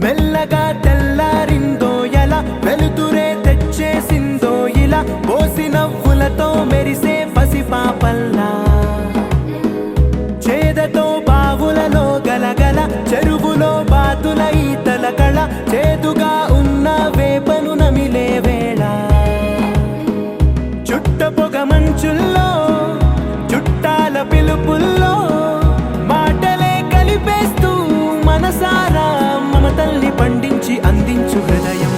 మెల్లగా తెల్లారిందో ఎలా వెలుతురే తెచ్చేసిందో ఇలా పోసి నవ్వులతో మెరిసే పసిపాపల్లా చేదతో బావులలో గలగల చెరువులో బాతుల ఈతల కళ చేదుగా ఉన్న వేపను నమిలే వేళ చుట్ట పొగ మంచుల్లో చుట్టాల పిలుపుల్లో మాటలే కలిపేస్తూ మనసారా మమతల్ని పండించి అందించు హృదయం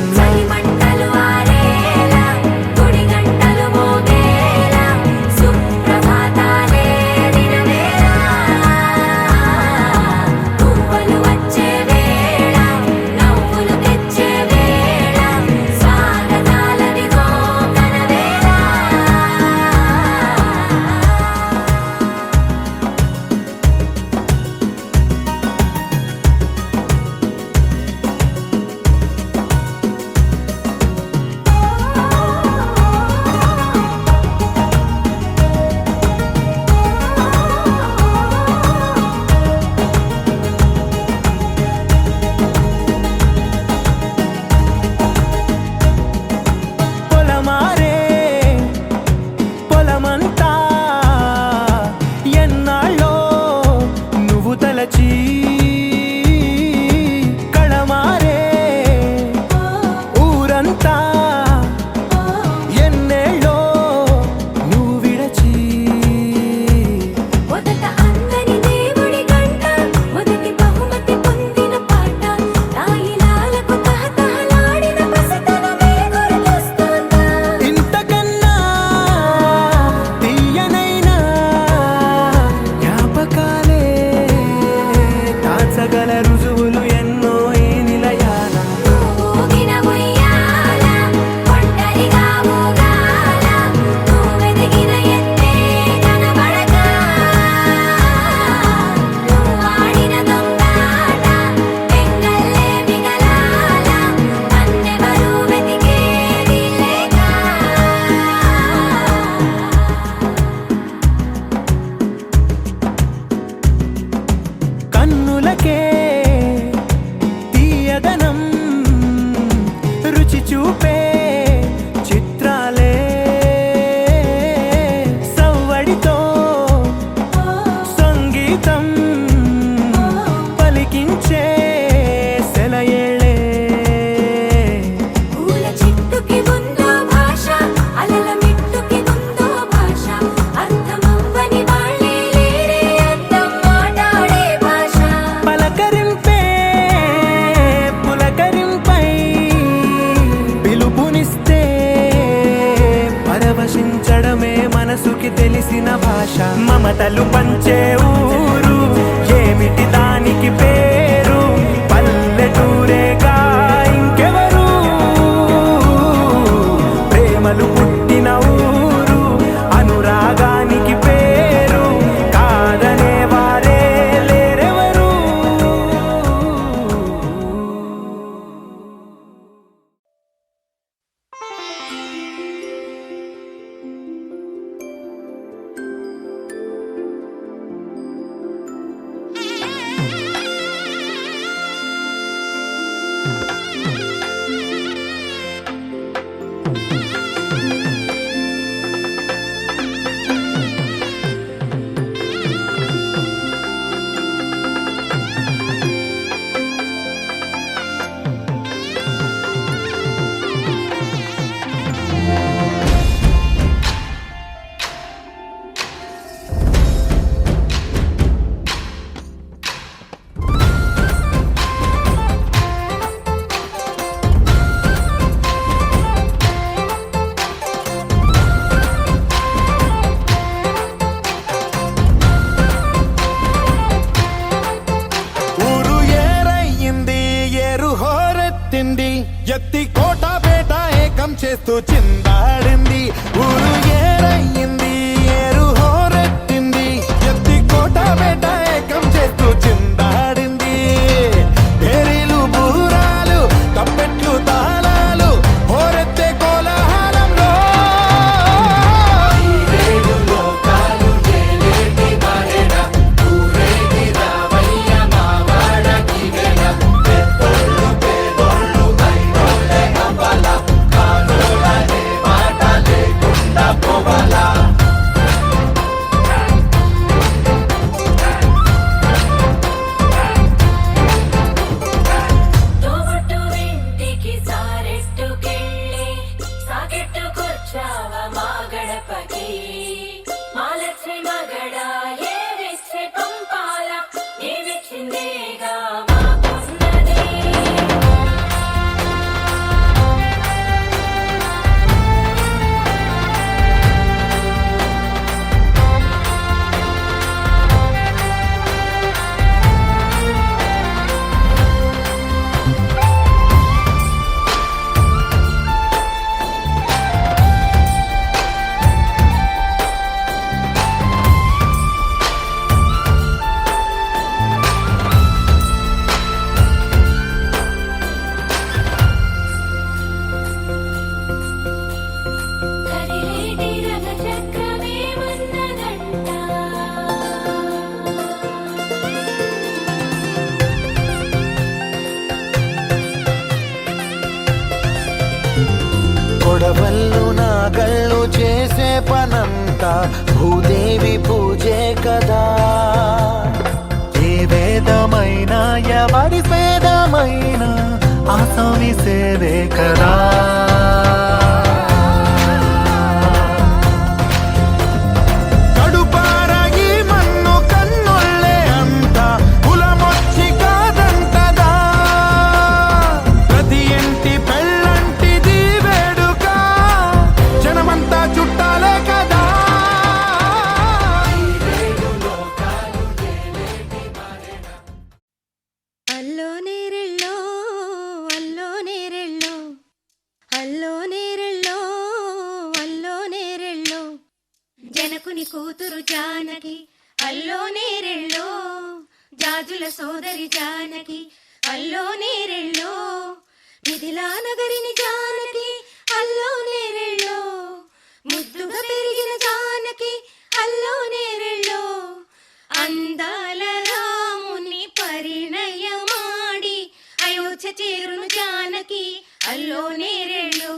చూపే చిత్రాలే సవ్వడితో సంగీతం పలికించే సెలయేళే పూల చిట్టుకి ఉందో భాష అలల మిట్టుకి ఉందో భాష అర్థమవ్వని వాళ్ళే లేరే అర్థం మాట్లాడే భాష పలకరింపే పులకరింపై పరవశించడమే మనసుకి తెలిసిన భాష మమతలు పంచే ఊరు ఏమిటి దానికి పేరు పల్లెటూరేగా ఇంకెవరు ప్రేమలు పుట్టిన ఊరు అనురాగానికి పేరు కాదనే వారే లేరెవరు ఎత్తి కోట పేట ఏకం చేస్తూ చిందాడింది ఊరు ఏరయ్యింది ఏరు హోరెత్తింది ఎత్తి కోట పేట ఏకం చేస్తూ చిందాడింది పేరీలు బూరాలు తప్పెట్లు తాళాలు హోరెత్తే కోలాహలంలో తోబుట్టువింటికి సారెట్టుకెళ్ళి సాకెట్టుకొచ్చావ మా గడపకి మాలచ్చి మగడ ఏవిచ్చి పంపాల నీవిచ్చిందేగా మాకున్నది కదిలేటి రథచక్రమేమన్నదంట కొడవళ్ళు నాగళ్ళు చేసే పనంతా భూదేవి పూజే కదా ఏ వేదమైనా ఎవరి వేదమైనా ఆసామి సేవే కదా కడుపార ఈ మన్ను కన్నుళ్ళే అంత కులమొచ్చి కాదంటదా ప్రతి ఇంటి పెళ్ళంటిది వేడుక జనమంతా చుట్టాలే కదా అల్లో నేరెళ్ళో అల్లో నేరెళ్ళో అల్లో నేరెళ్ళో అల్లో నేరెళ్ళో జనకుని కూతురు జానకి అల్లో నేరెళ్ళో జాజుల సోదరి జానకి అల్లో నేరెళ్ళో మిథిలా నగరిని జానకి అల్లో నేరెళ్ళో ముద్దుగా పెరిగిన జానకి అల్లో నేరెళ్ళో అందాల రాముని పరిణయమాడి అయోధ్య చేరును జానకి అల్లో నేరెళ్ళో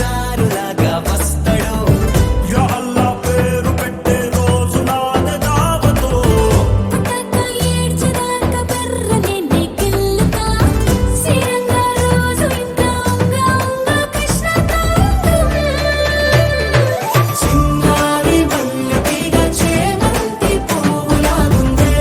దారులాగా వస్తాడు. యా అల్లా పేరు పెట్టే రోజు నాదే దావతో. పుట్టక ఏడ్చేదాకా బర్రలేని గిల్లుతా. శ్రీరంగ రోజు ఇంకా ఉంగా ఉంగా కృష్ణతో. చిన్నారి మల్లెతీగ చేమంతి పువ్వులాగుందే.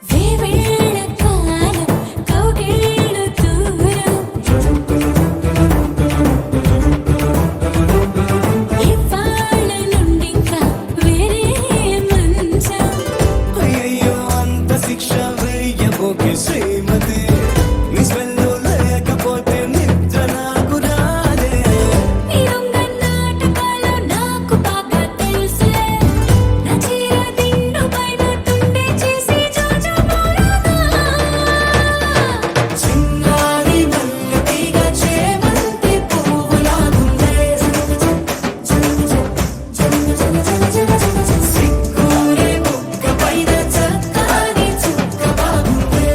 వేవేళ కాలం కౌగిళ్ళు దూరం. ఇవాళ నుండింకా వేరే మంచం. అయ్యయ్యో అంత శిక్ష వేయబోకే శ్రీమతి. నీ స్మెల్లు లేకపోతే నిద్ర నాకు రాదే. ఈ దొంగ నాటకాలు నాకు బాగా తెలుసులే. నా చీర దిండు పైన తుండే చేసి జోజోమోరాగా. చిన్నారి మల్లెతీగ చేమంతి పువ్వులాగుందే. సిగ్గురే బుగ్గ పైన చక్కని చుక్క బాగుందే.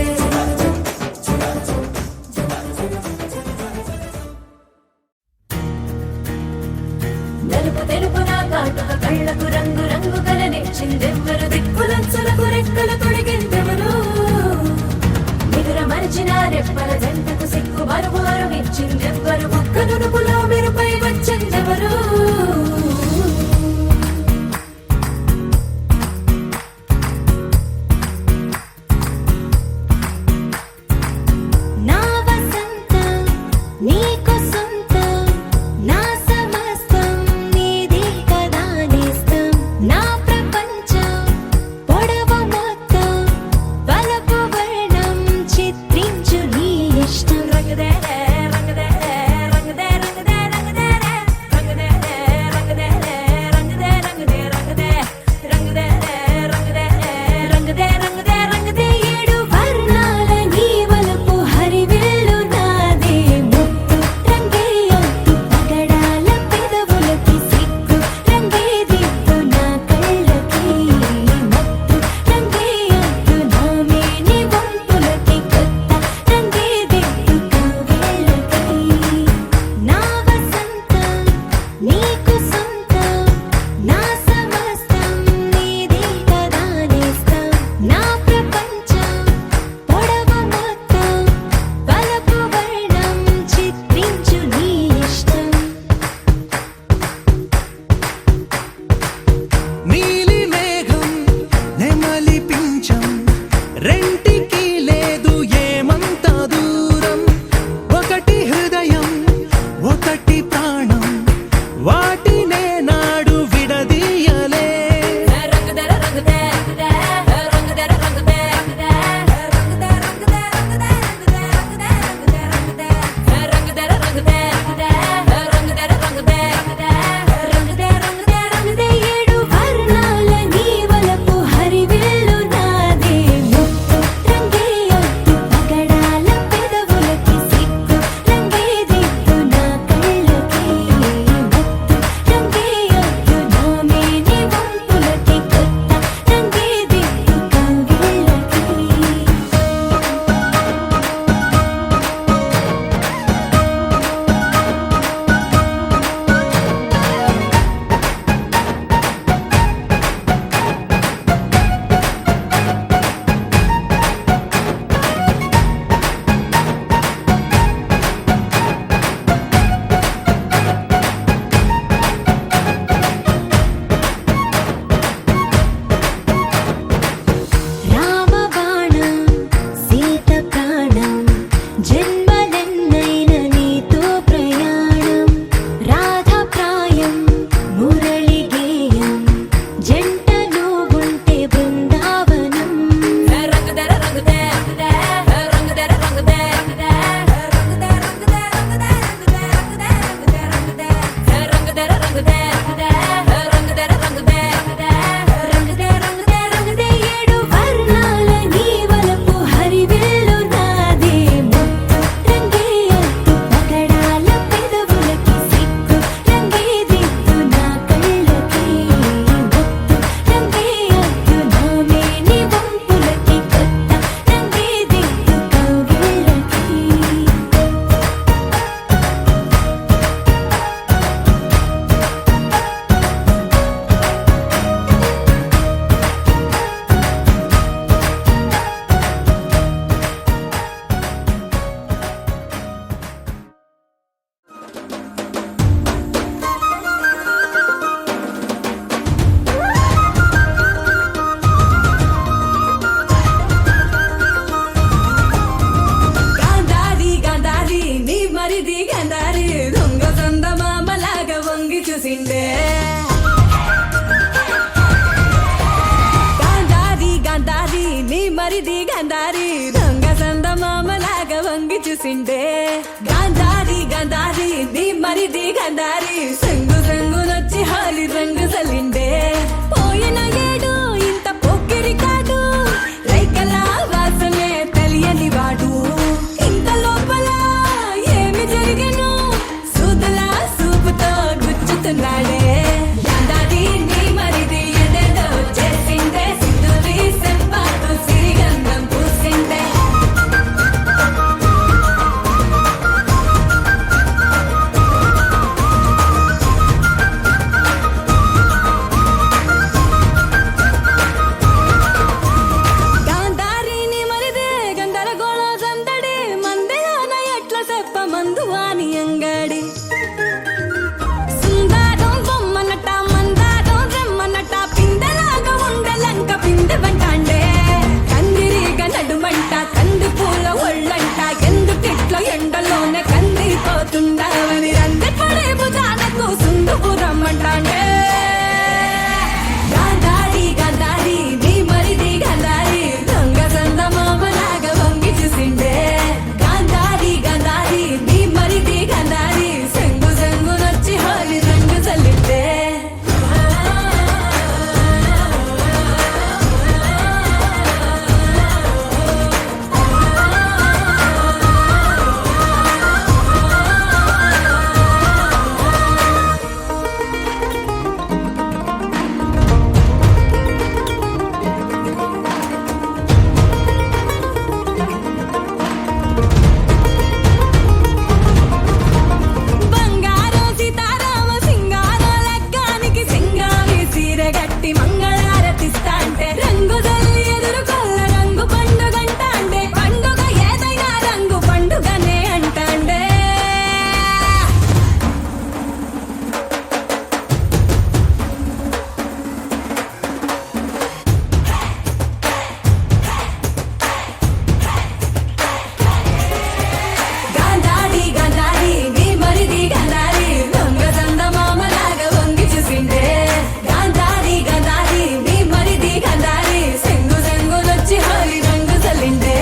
నలుపు తెలుపు నా కాటుక కళ్ళకు రంగు రంగు కలనిచ్చిందెవ్వరు. దిక్కులంచులకు రెక్కలు తొడిగిందెవరు. నిదుర మరిచిన రెప్పల జంటకు సిగ్గు మరుగు అరువిచ్చిందెవ్వరు. ఒక్క నునుపులో మెరుపై వచ్చిందెవరు. నా వసంతం నీకు సొంతం, నా సమస్తం నీది కదా నేస్తం. నా ప్రపంచం పొడవు మొత్తం వలపు వర్ణం చిత్రించు నీ ఇష్టం. రంగదే రంగదే రంగదే రంగదే రంగదే రంగదే రంగదే గాంధారి గాంధారి నీ మరిది గాంధారి దొంగ సంద మామలాగా వంగి చూసిండే గాంధారి గాంధారి నీ మరిది గాంధారి సంగు సంగునొచ్చి హాలి రంగు సలిండే పోయిన ఏడు ఇంత పొక్కిరి కాడు రైకల వాసనే తెలియని వాడు ఇంత లోపల ఏమి జరిగను సూదులా సూపుతో గుచ్చుతున్నాడే గాంధారి నీ మరిది ఎదేదో చేసిందే సింధూరి సెంపాకు సిరిగంధం పూసిందే గాంధారిని మరిదే గందరగోళ సందడి మందిరాన ఎట్ల చెప్ప మందువాని అంగడి సుందరం బొమ్మనట మందారం రెమ్మనట పిందెలాగా ఉండలంక పిందె వంటాండే కందిరిగా నడుమంట కంది పూల ఒళ్ళంట ఎందుకిట్లో ఎండలోనే కందిపోతుండవని రంది పడే భుజాలకు సుందుపురమ్మంటాండే గాంధారి గాంధారి నీ మరిది గాంధారి దొంగ సంద మామలాగా వంగి చూసిండే గాంధారి గాంధారి నీ మరిది గాంధారి సంగు సంగునొచ్చి హాలి రంగు చల్లిండే బంగారం సీతారామ సింగారం లగ్గానికి సింగారి సీరగట్టి మంగళారతిస్తాంటే రంగు జల్లి ఎదురు కొల్ల రంగు పండుగంట అంటే పండుగ ఏదైనా రంగు పండుగనే అంటాండే గాంధారి గాంధారి నీ మరిది గాంధారి దొంగ సంద మామలాగా వంగి చూసిండే గాంధారి గాంధారి నీ మరిది గాంధారి సంగు సంగునొచ్చి హాలి రంగు చల్లిండే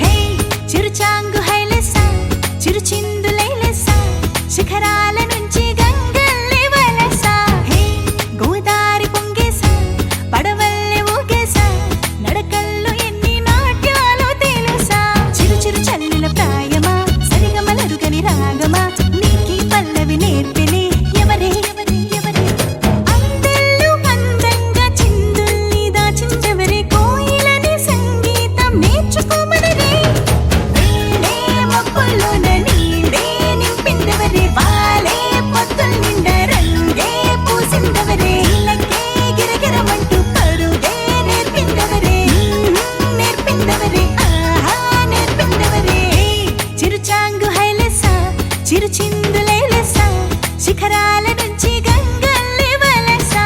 హే చిరుచాంగు హైలెసా చిరుచిందులైలెసా శిఖరాల నుంచి గంగల్లే వలసా హే గోదారి పొంగేసా పడవల్లే ఊగేసా నడకల్లో ఎన్ని నాట్యాలు తెలుసా చిరు చిరు చల్లుల ప్రాయమా సరిగమలరుగని రాగమా నీకి పల్లవి నేర్పిని ఎవరే ఎవరే ఎవరే అందెల్లు అందంగా చిందుల్ని దాచించెవరే కోయిలని సంగీతం నేర్చుకోమనరే నీడే మబ్బులోన నీడే నింపిందవరే వాలే పొత్తుల నిండా రంగే పూసిందవరే ఇళ్ళకే గిరగిరమంటూ పరుగే నేర్పిందవరే నేర్పిందవరే ఆహా నేర్పిందవరే చిరుచాంగు హైలెసా చిరుచిందులైలెసా శిఖరాల నుంచి గంగల్లే వలసా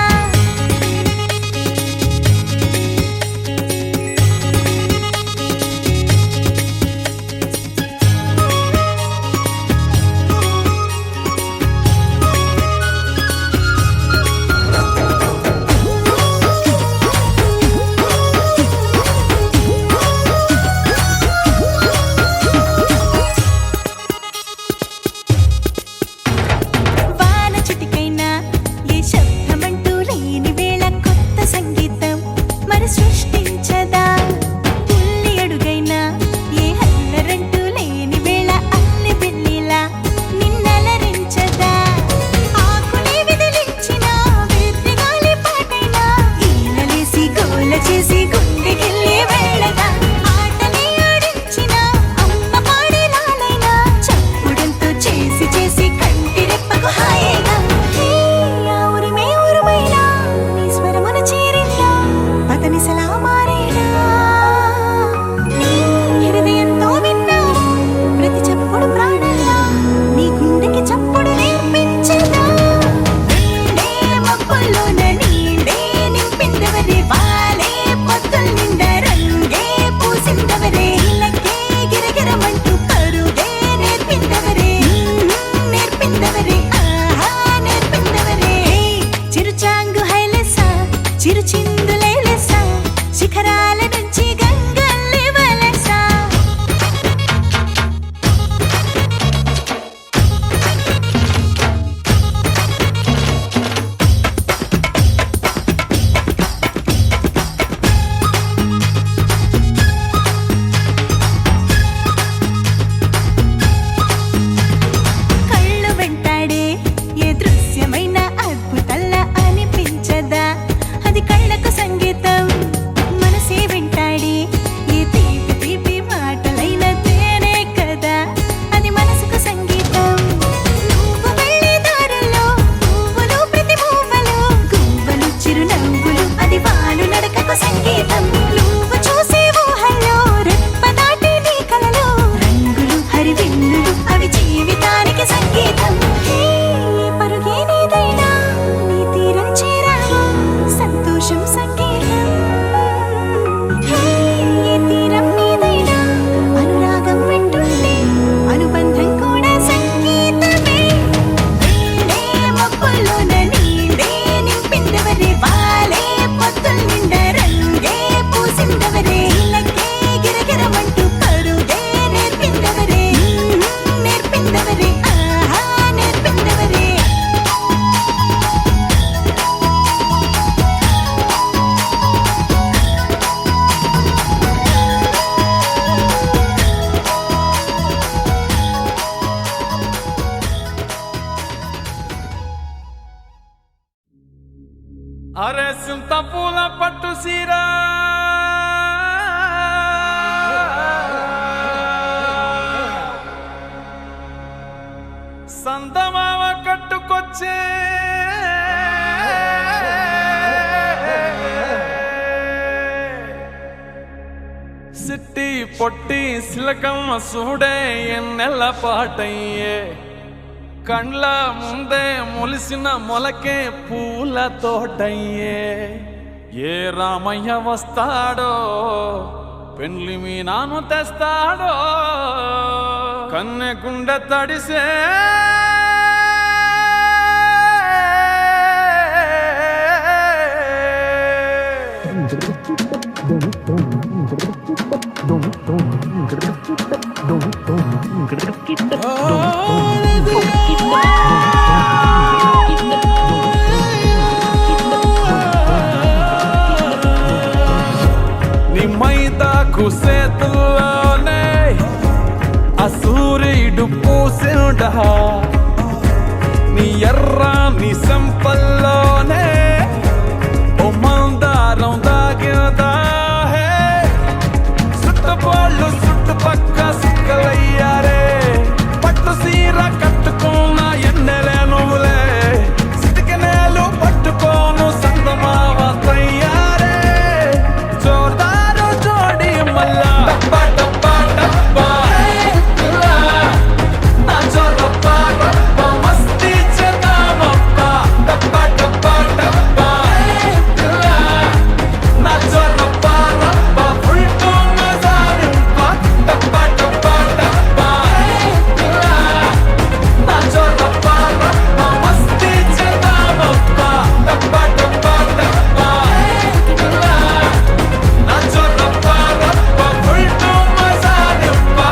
సంత పూల పట్టు సీరా సంతమావ కట్టుకొచ్చే సిట్టి పొట్టి సిలకమ్మ సూడే ఎన్నెల్ల పాటయ్యే కండ్ల ముందే మొలిసిన మొలకే పూల తోటయ్యే ఏ రామయ్య వస్తాడో పెండ్లి మీ నాను తెస్తాడో కన్నె గుండె తడిసే నీ మైదాకు సేతుల్లోనే ఆ సూర్యుడు పూసిండా నీ ఎర్ర నీ సంపల్లోనే ఓ మందారం దాగిందా చుట్టుపళ్ళు చుట్టుపక్క సుక్కలయ్యారే పట్టు సీర కట్టుకున్న ఎన్నెలే నువ్వులే సిటికనేలు పట్టుకోను సందమావ తయ్యారే జోర్దారు జోడి మల్లా డబ్బా డబ్బా డబ్బా నా జోరబ్బా డబ్బా మస్తీ చేద్దామబ్బా డబ్బా డబ్బా డబ్బా నా జోరబ్బా డబ్బా ఫుల్టు మజానింపా డబ్బా డబ్బా డబ్బా నా జోరబ్బా డబ్బా మస్తీ చేద్దామబ్బా డబ్బా డబ్బా డబ్బా నా జోరబ్బా డబ్బా ఫుల్టు మజానింపా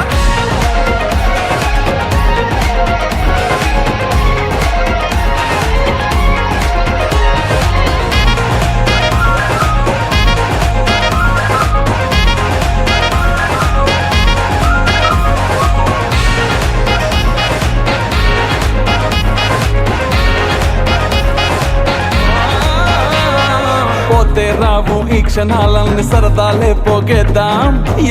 పోతే రావు ఈ క్షణాలన్నీ సరదాలే పోగేద్దాం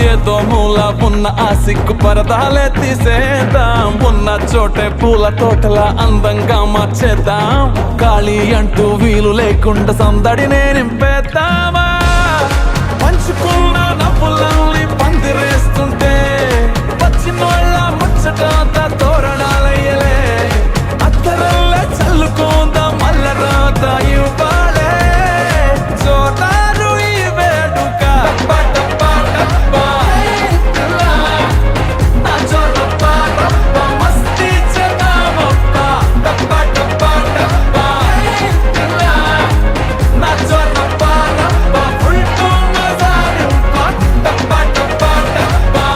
ఏదో మూల ఉన్న ఆ సిగ్గు పరదాలే తీసేద్దాం ఉన్న చోటే పూల తోటల అందంగా మార్చేద్దాం ఖాళీ అంటూ వీలు లేకుండా సందడినే నింపేద్దామా పంచుకున్న నవ్వులన్నీ పందిరేస్తుంటే పచ్చినోళ్ళ ముచ్చట తోరణాలయ్యలే అత్తరల్లే చల్లుకుందాం మల్ల రాత ఇవ్వాలే జోతారు ఈ వేడుక డబ్బా డబ్బా డబ్బా నా జోరబ్బా డబ్బా మస్తీ చేద్దామబ్బా డబ్బా డబ్బా డబ్బా నా జోరబ్బా డబ్బా ఫుల్టు మజానింపా డబ్బా డబ్బా డబ్బా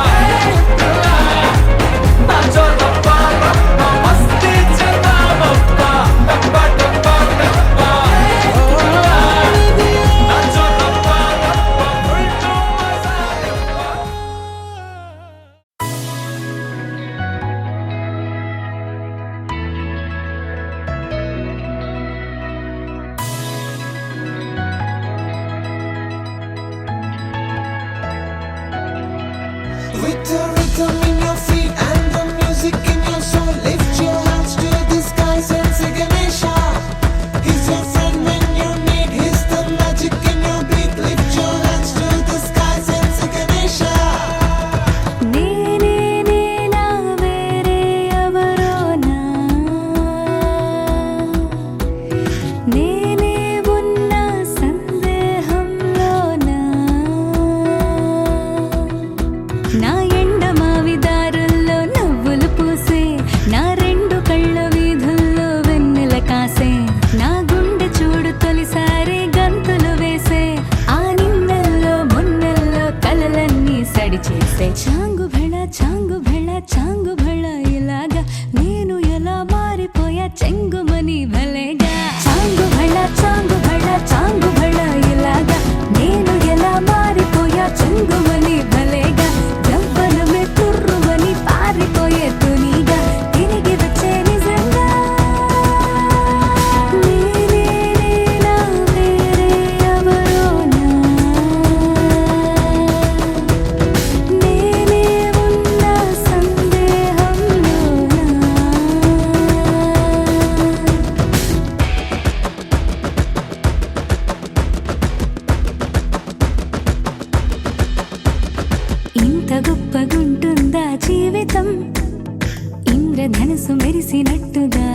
ఇంద్రధనుసు మెరిసినట్టుగా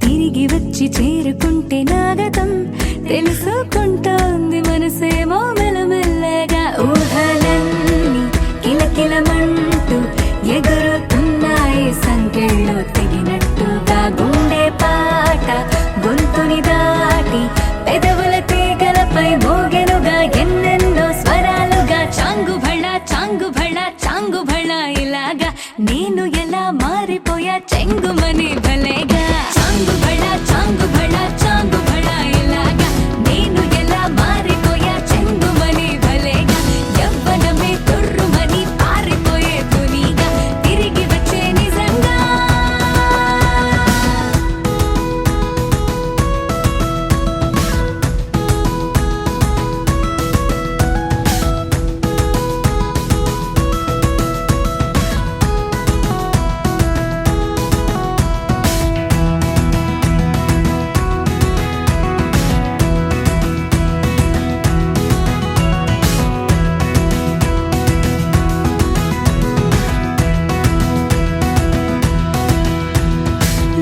తిరిగి వచ్చి చేరుకుంటే నాగతం తెలుసుకుంటోంది మనసేమో మెల్లమెల్లగా ఊహలన్నీ కిలకిలమంటూ ఎగురుతున్నాయి సంకెళ్ళు తెగినట్టుగా గుండె పాట గొంతుని దాటి పెదవుల తీగలపై మోగెనుగా ఎన్నెన్నో స్వరాలుగా చాంగు భళ చాంగు భళ చాంగు భళ ఇలాగా నేను ఎలా మారిపోయా చెంగుమని భలేగా చాంగు భళ చాంగు భళ చాంగు భళ ఇలాగా నేను ఎలా మారిపోయా చెంగుమని భలేగా యవ్వనమే తుర్రుమని పారిపోయే తునిగా తిరిగి వచ్చే నిజంగా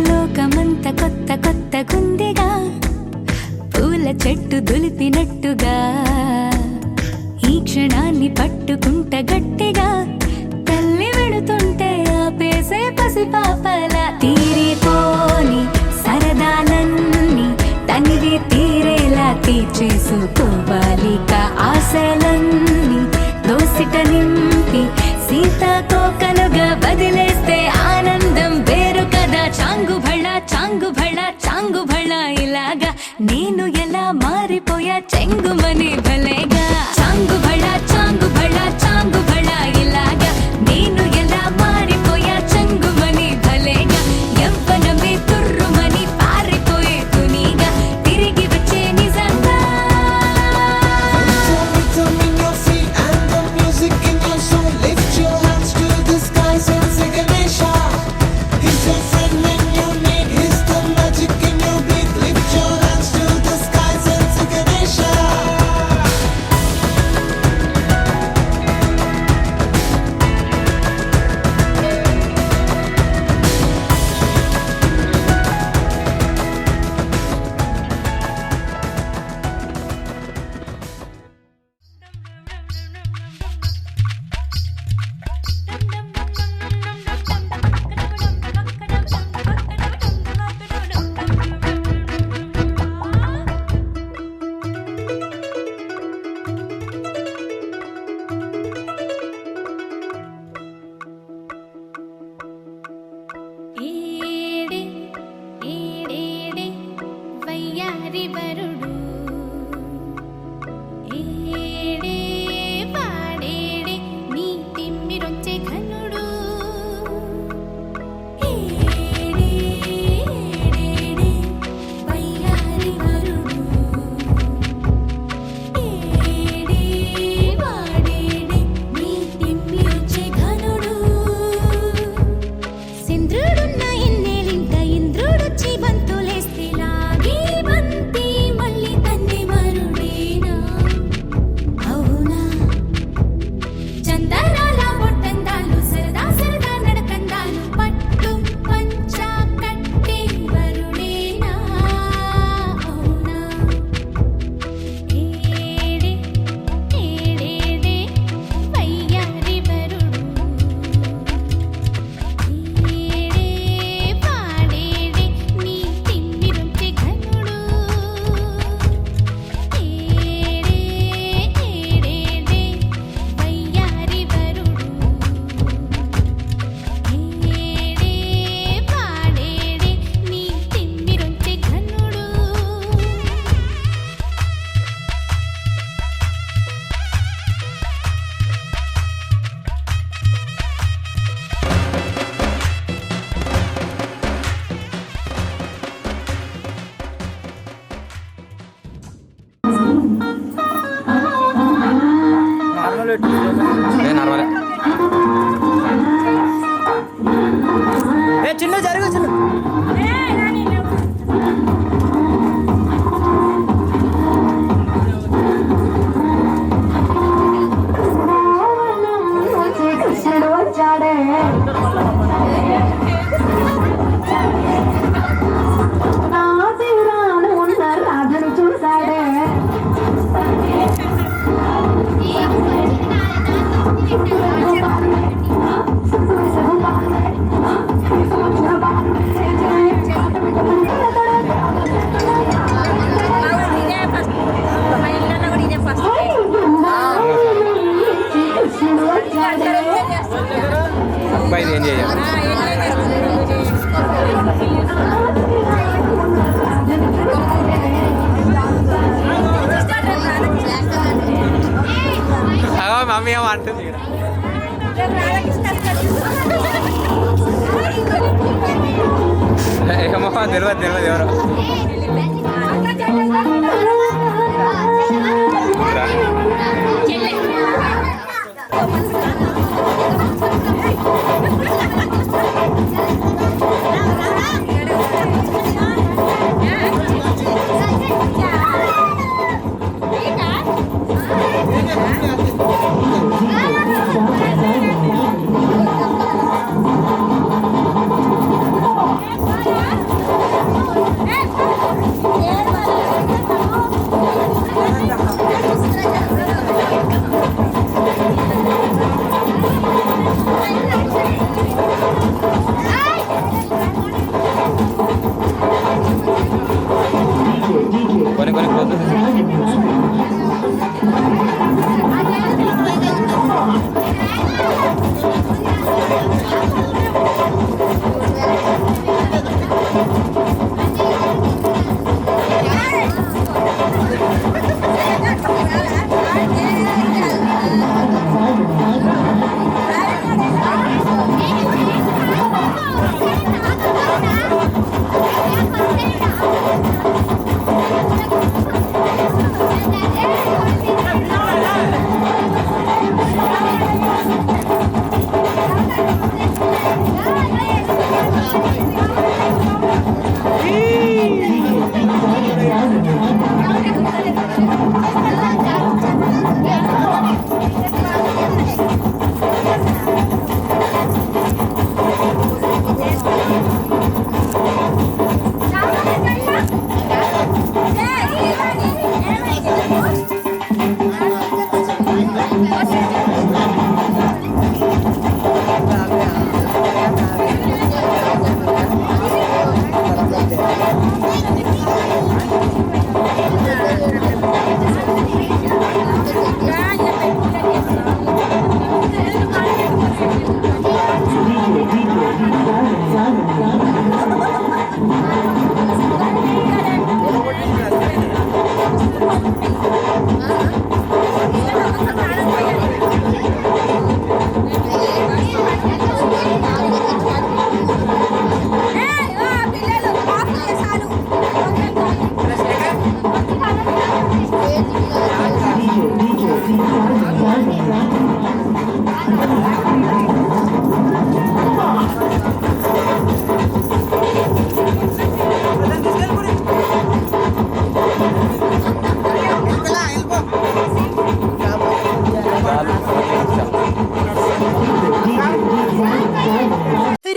లోకమంత కొత్త కొత్త గుందిగా పూల చెట్టు దులిపినట్టుగా ఈ క్షణాన్ని పట్టుకుంట గట్టిగా తల్లి వెడుతుంటే ఆపేసే పసిపాపల తీరిపోని సరదాలన్నీ తనివి తీరేలా తీర్చేసుకోవాలిక ఆశలన్నీ దోసిట నింపి సీతాకోకలుగా వదిలేస్తే ఆనందం వేరు కదా చాంగు భళ చాంగు భళ చాంగు భళ ఇలాగా నేను ఎలా మారిపోయా చెంగుమని భలేగా చాంగు భళ చాంగు భళ చాంగు భళ ఇలాగా నేను ఎలా మారిపోయా చెంగుమని భలేగా యవ్వనమే తుర్రుమని పారిపోయే తునిగా తిరిగి వచ్చే నిజంగా వచ్చాడే నా తీరాన ఉన్న రాజును చూశాడే కృష్ణుడు వచ్చాడే అబ్బాయి ఏం చేయాలి మమ్మీ ఏమో అంటుంది ఏమో తెలియదు ఎవరో కొన్ని కొన్ని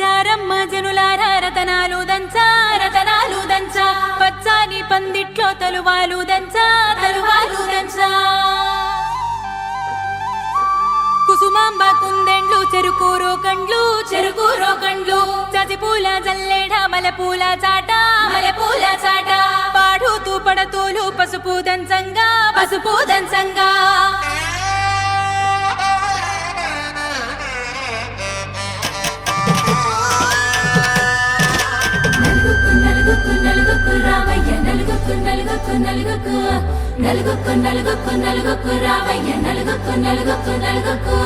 రారమ్మ జనులారా రతనాలు దంచా రతనాలు దంచా పచ్చాని పందిట్లో తలువాలు దంచా తలువాలు దంచా కుసుమాంబ కుందెండ్లు చెరుకూరో కండ్లు చజిపూల జల్లేడ మలపూల చాట పాడుతూ పడతూలు పసుపు దంచంగా నలుగుకు రావయ్య నలుగుకు రావయ్య నలుగుకు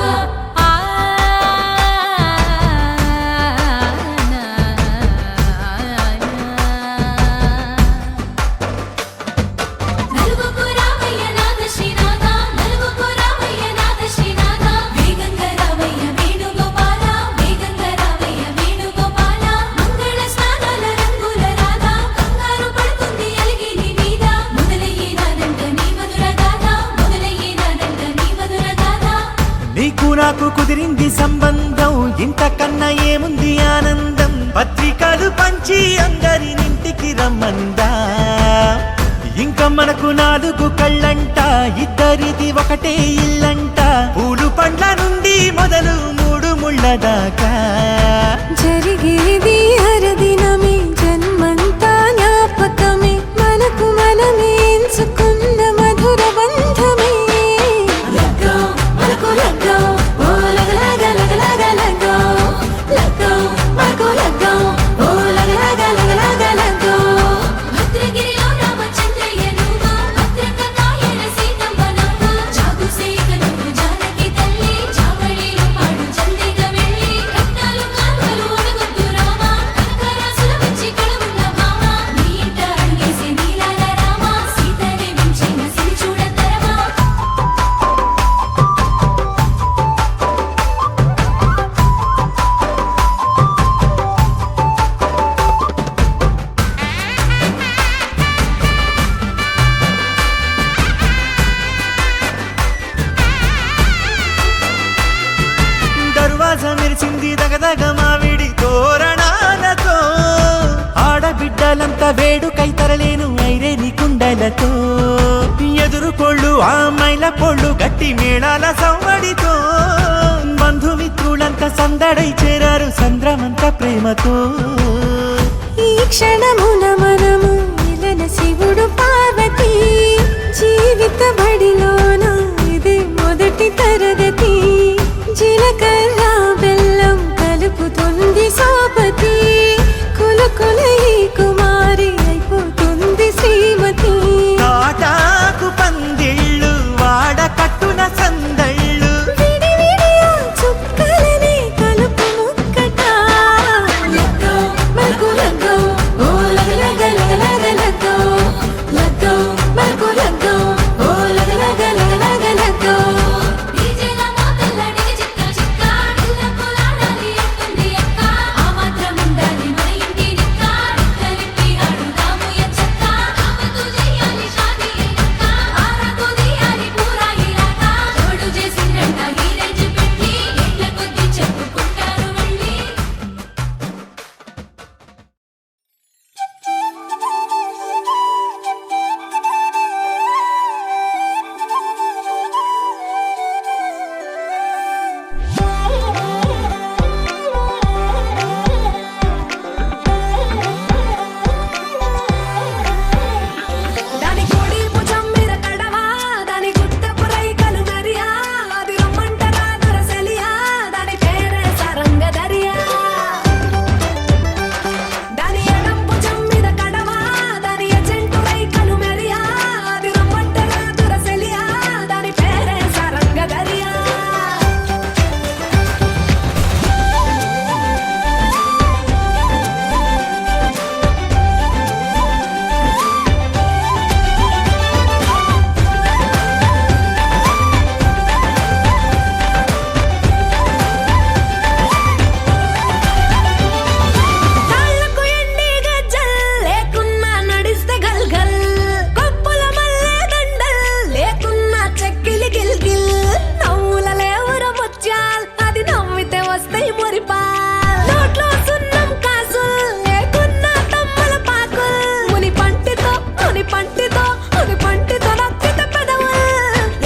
నాకు కుదిరింది సంబంధం ఇంతకన్నా ఏముంది ఆనందం పత్రికలు పంచి అందరినింటికి రమ్మందా ఇంకా మనకు 4 కళ్ళంట ఇద్దరిది ఒకటే ఇల్లంట పూలు పండ్ల నుండి మొదలు 3 ముళ్ళ దాకా జరిగేది హరదినమే జన్మంతా జ్ఞాపకమే మనకు మనమే ఎంచుకున్న మధుర బంధమే లగ్గో మనకు లగ్గో ఓ లగలగ లగలగ లగ్గో లగ్గో మనకు లగ్గో ఓ లగలగ లగలగ లగ్గో భద్రగిరిలో రామచంద్రయ్య నువ్వు భద్రక కాయల సీతమ్మ నువ్వు జాగు సేక నువ్వు జానకి తల్లి జావళిలో పాడు చందిగ వెళ్ళి రత్నాలు కాంతలు ఒడగొద్దు రామ కనకరాసుల వచ్చి కళమున్న భామ నీ ఇంట అడుగేసి నీలాల రామ సీతని మించిన సిరి చూడతరమా దర్వాజా మెరిసింది దగదగ మావిడి తోరణాలతో ఆడబిడ్డలంతా వేడుకై తరలేను ఐరేని కుండలతో ఎదురుకోళ్ళు ఆ మైల పొళ్ళు గట్టి మేళాల సవ్వడితో బంధుమిత్రులంతా సందడై చేరారు సంద్రమంత ప్రేమతో ఈ క్షణమున మనము ఇలన శివుడు పార్వతి జీవిత బడిలోన ఇది మొదటి తరగతి జీలకర్ర బెల్లం కలుపుతుంది సోపతి కులుకుల ఈ కుమారి అయిపోతుంది శ్రీమతి తాటాకు పందిళ్ళు వాడ కట్టున సందళ్ళు విడి విడియా చుక్కలనే కలుపు ముక్కట లగ్గో మనకు లగ్గో ఓ లగలగ లగలగ లగ్గో లగ్గో మనకు లగ్గో ఓ లగలగ లగలగ లగ్గో డీజేల మోతల్ల డిగ చిక్క చిక్క ఇళ్ళకు లాడాలి ఎత్తుంది అక్క ఆ మాత్రం ఉండాలి మన ఇంటి నిక్క నిక్కలిప్పి ఆడుదాము ఎచ్చక్క ఆమెతో చెయ్యాలి షాదీ అక్క ఆరకు తీయాలి పూరా ఇలాక తోడు చేసిందంట ఈ రేంజ్ పెట్టి ఎట్ల కొద్ది చెప్పుకుంటారు వెళ్ళి దాని కోడి భుజం మీద కడవా దాని గుట్టపు రైకలు మెరియా అది రమ్మంటరా దొరసెలియా దాని పేరే సరంగదరియా దాని ఎడం భుజం మీద కడవా దాని ఎజెంటు రైకలు మెరియా అది రమ్మంటరా దొరసెలియా దాని పేరే సరంగదరియా కాళ్ళకు ఎండి గజ్జల్ లేకున్నా నడిస్తే గల్గల్ కొప్పుల మల్లె దండల్ లేకున్నా చెక్కిలి గిల్గిల్ నవ్వుల లేవుర ముత్యాల్ అది నవ్వితే వస్తాయి మురిపాల్ నోట్లో సున్నం కాసుల్ లేకున్నా తమ్మల పాకుల్ ముని పంటితో నొక్కితే పెదవుల్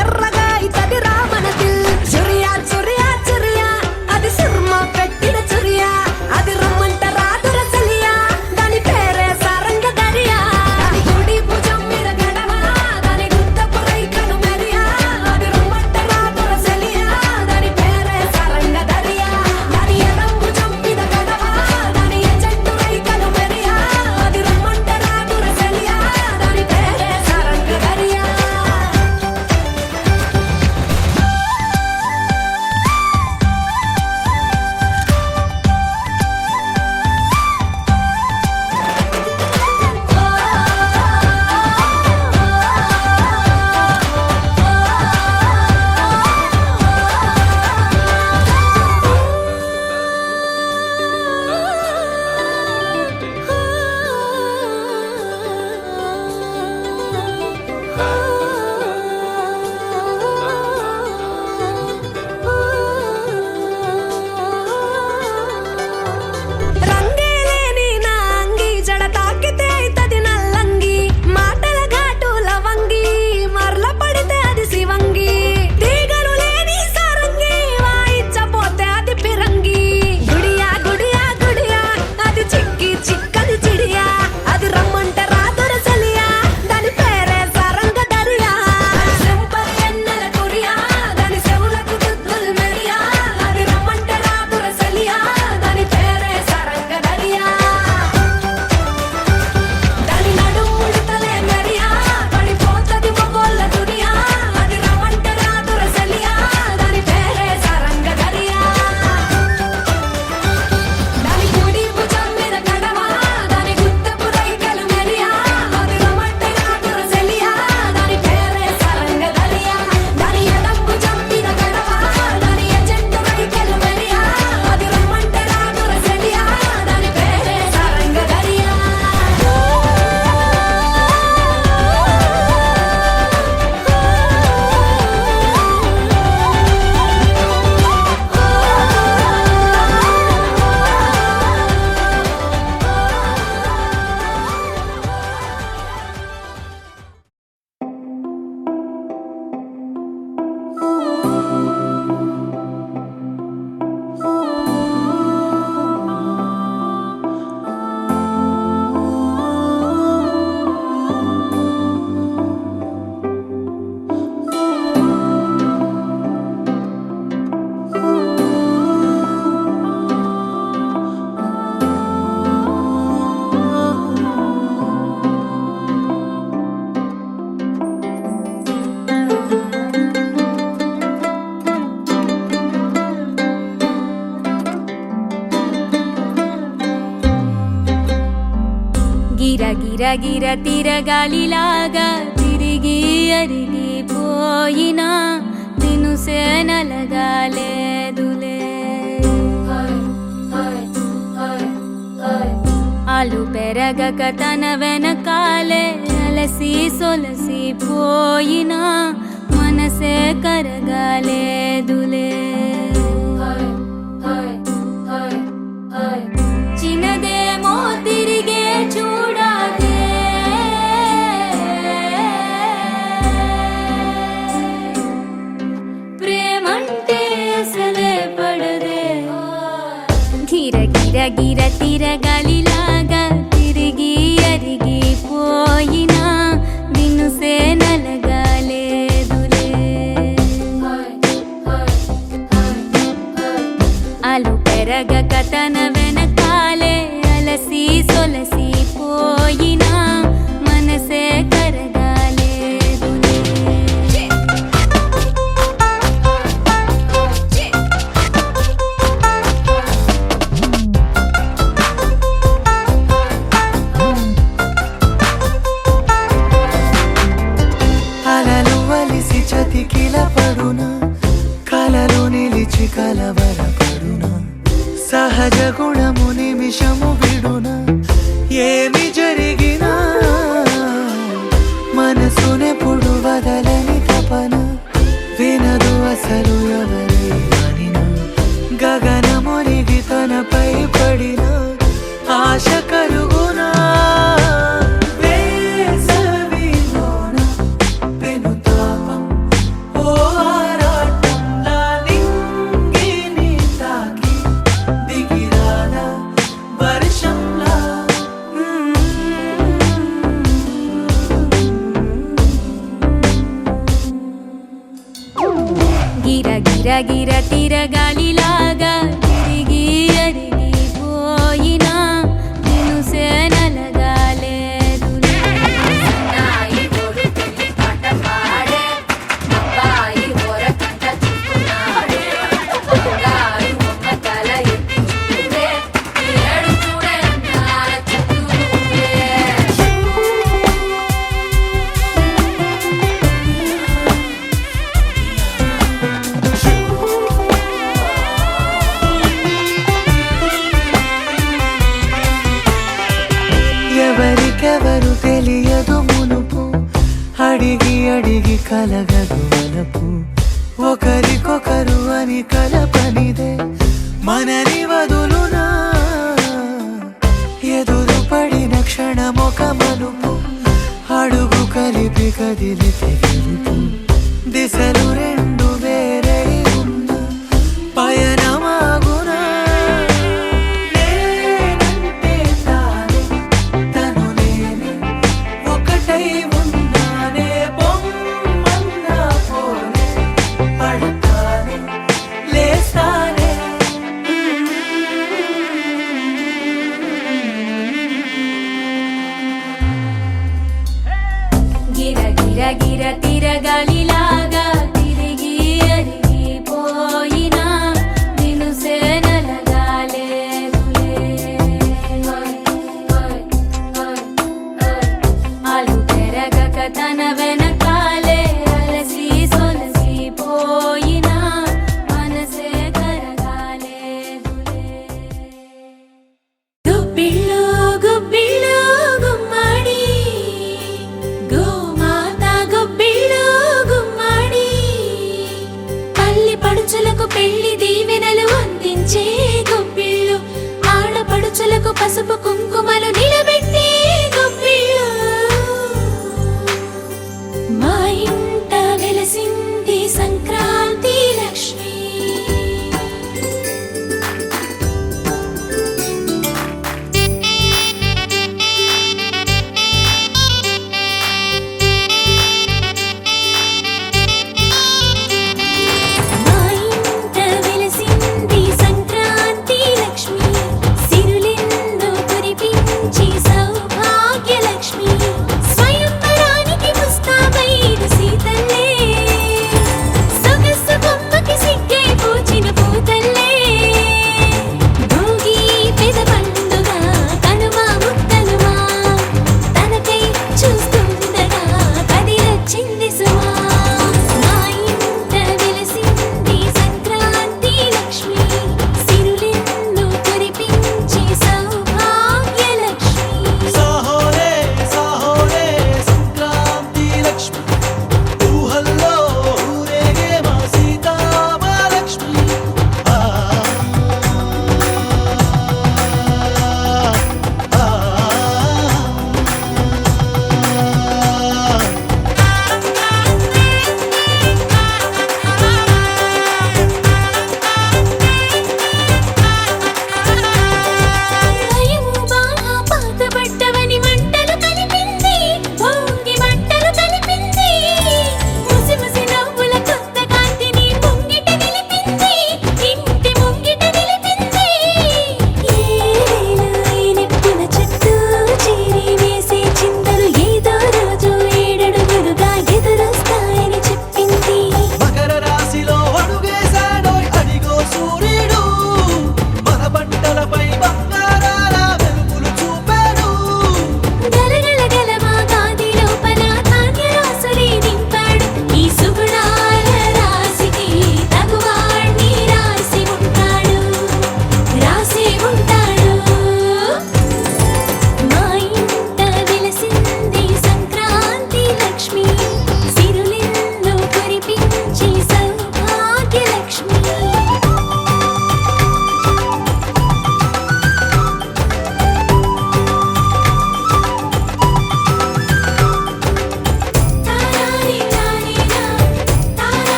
ఎర్రగా ఇతది రామన దిల్ చురియా చురియా చురియా అది సిర్మ పెట్టిన చురియా అది రమ్మంట రాదుర సలియా దాని పేరే సారంగదరియా దాని గుడి భుజం మీద గడవా దాని గుత్తపు రైకను మెరియా అది రమ్మంట రాదుర సలియా దాని పేరే సారంగదరియా దాని ఎడం గిర తిరగాలిలాగా తిరిగి అరిగిపోయినా దినుసే నలగాలేదులే ఆలు పెరగక తన వెనకాలే అలసి సొలసి పోయినా మనసే కరగాలేదులే చిన్నదేమో తిరిగే చూడాదే ప్రేమంటే అసలే పడదే గిర తిరగాలిలాగా తిరిగి అరిగిపోయినా దినుసే నలగాలేదులే ఆలు పెరగక తన వెనకాలే అలసి సొలసి పోయినా మనసే కరగాలేదులే అలలు వలిసి చతికిల పడునా కలలు నిలిచి కలవరపడునా సహజ గుణము నిమిషము విడునా ఏమి జరిగినా మనసునెప్పుడు వదలని తపన వినదు అసలు ఎవరి అనినా గగనమునిగి తనపై పడిన ఆశ కలుగునా వేసవిలోన పెనుతాపం ఓ ఆరాటంలా నింగిని తాకి దిగిరాదా వర్షంలా గిర తిరగాలిలాగా తిరిగి అరిగిపోయినా దినుసే నలగాలేదులే ఎవరికెవరు తెలియదు మునుపు అడిగి అడిగి కలగదు వలపు ఒకరికొకరు అని కలపనిదే మనని వదులునా ఎదురు పడిన క్షణమొక మలుపు అడుగు కలిపి కదిలితే గెలుపు దిశలు రెండు వేరై ఉన్న పయనమాగునా నేనంటే తానే తను నేనే ఒకటై ఉన్నానే బొమ్మన్నా పోనే పడతానే లేస్తానే గిర తిరగాలిలాగా తిరిగి అరిగిపోయినా దినుసే నలగాలేదులే ఆలు పెరగక తన వెనకాలే అలసి సొలసి పోయినా మనసే కరగాలేదులే గుబ్బిళ్ళు గుబ్బిళ్ళు గుమ్మడి గోమాత గుబ్బిళ్ళు గుమ్మడి పల్లి పడుచులకు పెళ్లి దీవెనలు అందించే గుబ్బిళ్ళు ఆడపడుచులకు పసుపు కుంకుమలు నిలబెట్టే గుబ్బిళ్ళు మా ఇంట వెలసింది సంక్రాంతి లక్ష్మి మా ఇంట వెలసింది సంక్రాంతి లక్ష్మి సిరులెన్నో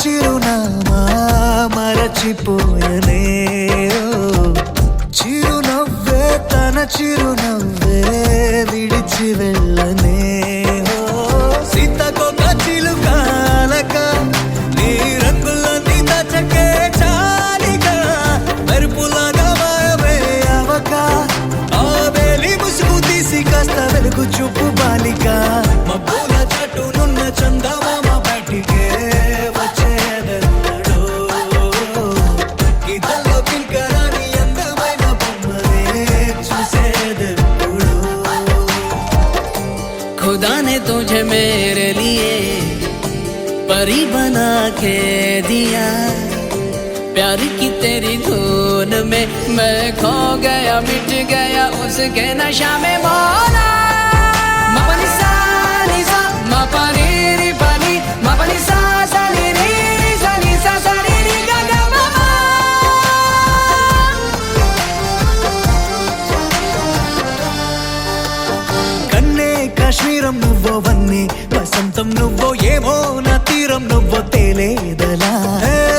చిరునామా మరచిపోయనే చిరునవ్వే తన చిరునవ్వే విడిచి వెళ్ళనే సీతకొక చిలుకాలక నీ రంగులన్నీ దచకే చాలిక మెరుపులాగా మాయమే అవక ఆ వేలి ముసుగు తీసి కాస్త వెలుగు చూపు బాలిక మబ్బుల చాటునున్న చందమామ బయటికే వచ్చేదెన్నడో గీతల్లో కింకరాని అందమైన బొమ్మలే చూసేదెప్పుడు खुदा ने तुझे मेरे लिए परी बना के दिया प्यार की तेरी धुन में मैं खो गया मिट गया उसके नशा में मौला मपनी सा नि सा मपनी रि पनी मपनी सा सा नि रि रि सा नि सा सा रि रि गा गा मा मा కన్నే కాశ్మీరం నువ్వో వన్నే వసంతం నువ్వో ఏమో నా తీరం నువ్వో తేలేదలా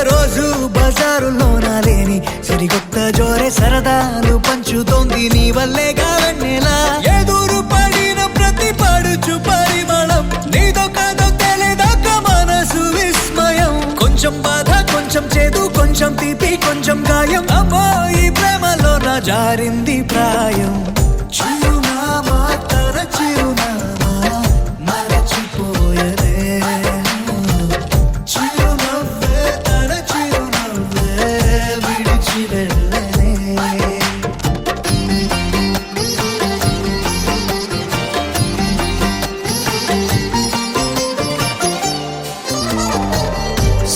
రోజు బజారులో నా లేని సరికొత్త జోరే సరదాలు పంచుతోంది నీ వల్లేగా వెన్నెలా ఎదురు పడిన ప్రతి పడుచు పరిమళం నీదో కాదో తెలియదాక మనసు విస్మయం కొంచెం బాధ కొంచెం చేదు కొంచెం తీపి కొంచెం గాయం అమ్మో ఈ ప్రేమలో నా జారింది ప్రాయం చిరునామా తన చిరునామా మరచిపోయనే చిరునవ్వే తన చిరునవ్వే విడిచి వెళ్ళనే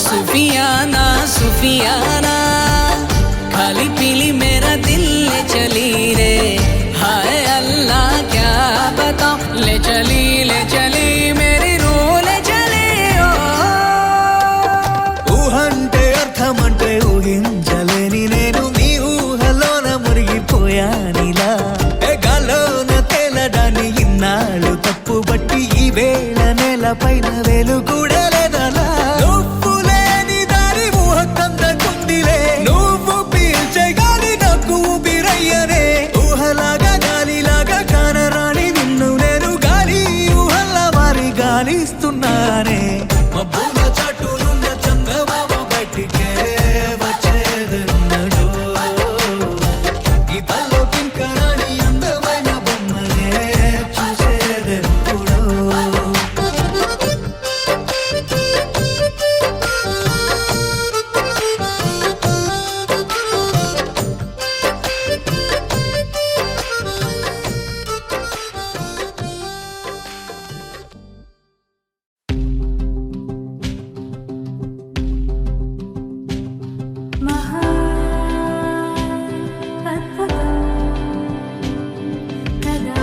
सुफियाना सुफियाना खाली पीली मेरा दिल ले चली रे हाय अल्लाह क्या बताऊं ले चली मेरी रूह ले चली ओ ఊహంటే అర్థమంటే ఊహించలేని నేను నీ ఊహలోన మురిగిపోయానిలా గాల్లోన తేలడాన్ని ఇన్నాళ్ళు తప్పు బట్టి ఈ వేళ నేల పైన వెలుగుడే లేదలా నువ్వు లేని దారి ఊహ కందకుందిలే నువ్వు పీల్చే గాలి నాకు ఊపిరయ్యనే ఊహలాగా గాలిలాగా కానరాని నిన్ను నేను గాలి ఊహల్లా మారి గాలిస్తున్నానే మబ్బుల చాటునున్న చందమామ బయటికే వచ్చేదెన్నడో గీతల్లో కింకరాని అందమైన బొమ్మలే చూసేదెప్పుడో మహా అద్భుతం కదా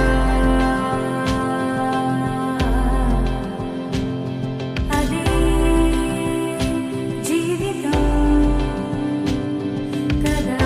అదే జీవితం కదా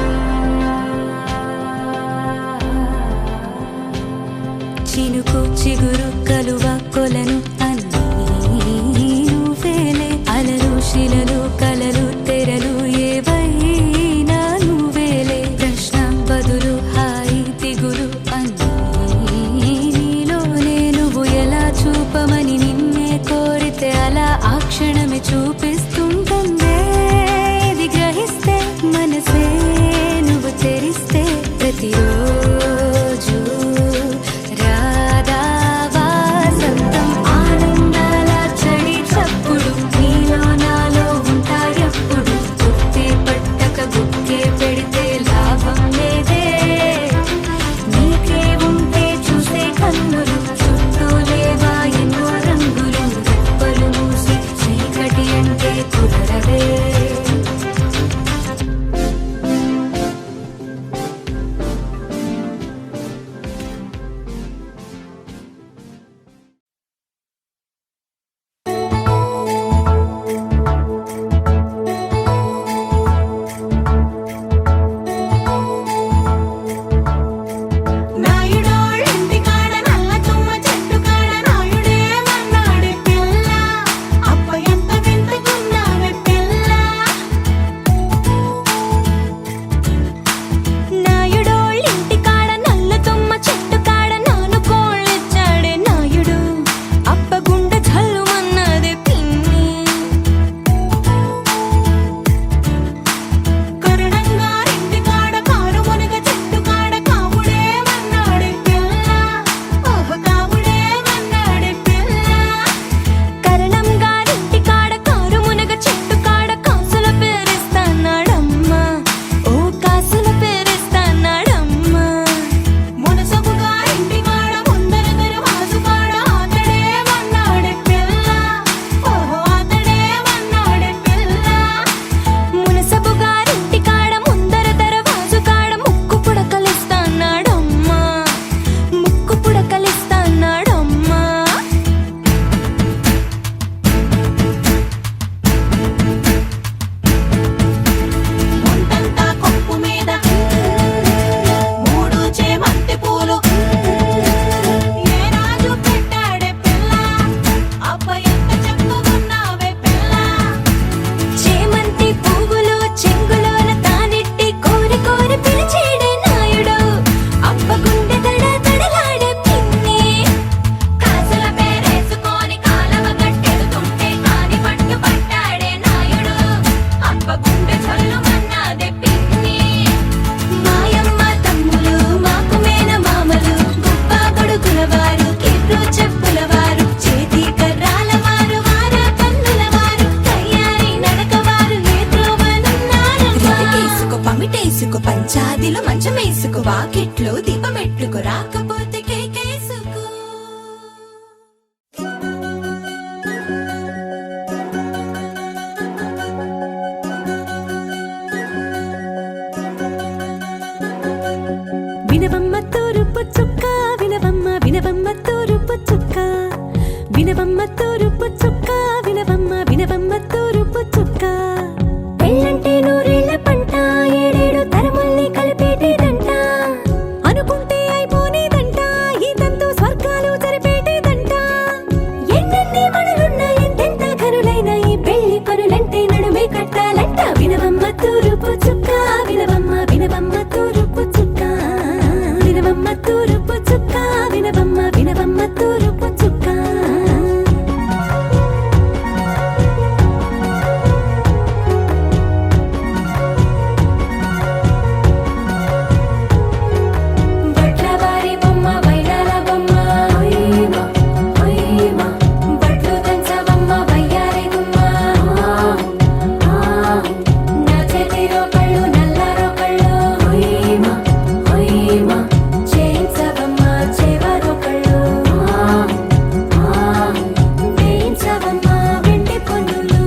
చినుకు చిగురు కలువ కొలను అన్నీ నువ్వేలే అలలు శిలలు కలలు తెరలు ఏవైనా నువ్వేలే ప్రశ్న బదులు హాయి దిగులు అన్నీ నీలోనే నువ్వు ఎలా చూపమని నిన్నే కోరితే అలా ఆ క్షణమే చూపిస్తుంటుందే ఇది గ్రహిస్తే మనసే నువ్వు తెరిస్తే ప్రతిరోజు రాధా వాసం పెట్టుకు వాకిట్లో దీపమెట్టుకు రాకపోతే కేకేసుకో వినవమ్మ తూరుపు చుక్క వినవమ్మ వినవమ్మ తూరుపు చుక్క వినవమ్మ తూరుపు చుక్క వినవమ్మ వినవమ్మ తూరుపు చుక్క పెళ్ళంటే నూరేళ్ల పంట ఏడేడు తరముల్ని కలిపేటేదంట అనుకుంటే అయిపోనేదంట ఈ తంతు స్వర్గాలు జరిపేటేదంట ఎన్నెన్ని మనులున్న ఎంతెంత కనులైన ఈ పెళ్లి పనులంటే నడుమే కట్టాలంట వినవమ్మ తూరుపు చుక్క వినవమ్మ వినవమ్మ తూరుపు చుక్క వినవమ్మ తూరుపు చుక్క వినవమ్మ వినవమ్మ తూరుపు చుక్క బట్లవారి బొమ్మ వైరాల బొమ్మ హొయ్యమ హొయ్యమ బట్లు దంచవమ్మ వయ్యారి గుమ్మ నా చేతిలో కళ్ళు నల్లారో కళ్ళు హొయ్యమ హొయ్యమ చేయించవమ్మ చేవారో కళ్ళు వేయించవమ్మ వెండి పొన్నులు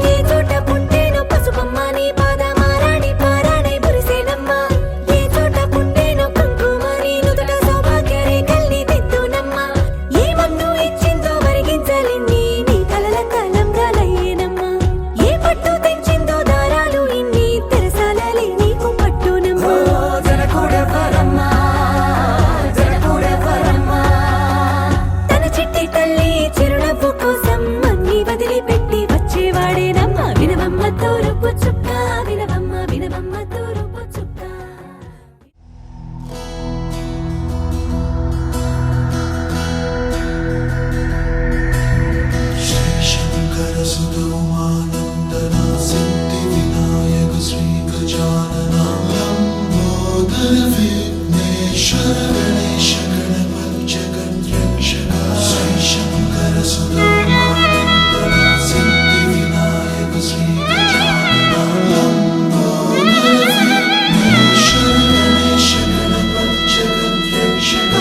ఏ చోట పుట్టేనో పసుపమ్మ నీ పాదమారాణి పారాణై మురిసేనమ్మ ఏ చోట పుట్టేనో కుంకుమ నీ నుదుట సౌభాగ్య రేఖల్ని దిద్దునమ్మ ఏ మన్ను ఇచ్చిందో వరిగించలిన్ని నీ కలల కలంగాలయ్యేనమ్మ ఏ పట్టు తెచ్చిందో దారాలు ఇన్ని తెరసాలలే నీకు పట్టునమ్మ జనకూడెవరమ్మ జనకూడెవరమ్మ తన చిట్టి తల్లి చిరునవ్వు కోసం అన్ని వదిలిపెట్టి వచ్చేవాడేనమ్మ వినవమ్మ తూరుపు చుక్క వినవమ్మ వినవమ్మ తూరుపు చుక్క శంకర సుత ఉమానందన సిద్ధి వినాయక శ్రీ గజానన లంబోదర విఘ్నేశ్వర గణేశ గణపతి జగద్రక్షక శ్రీ శంకర సుత ఉమానందన సిద్ధి వినాయక శ్రీ గజానన లంబోదర విఘ్నేశ్వర గణేశ గణపతి జగద్రక్షక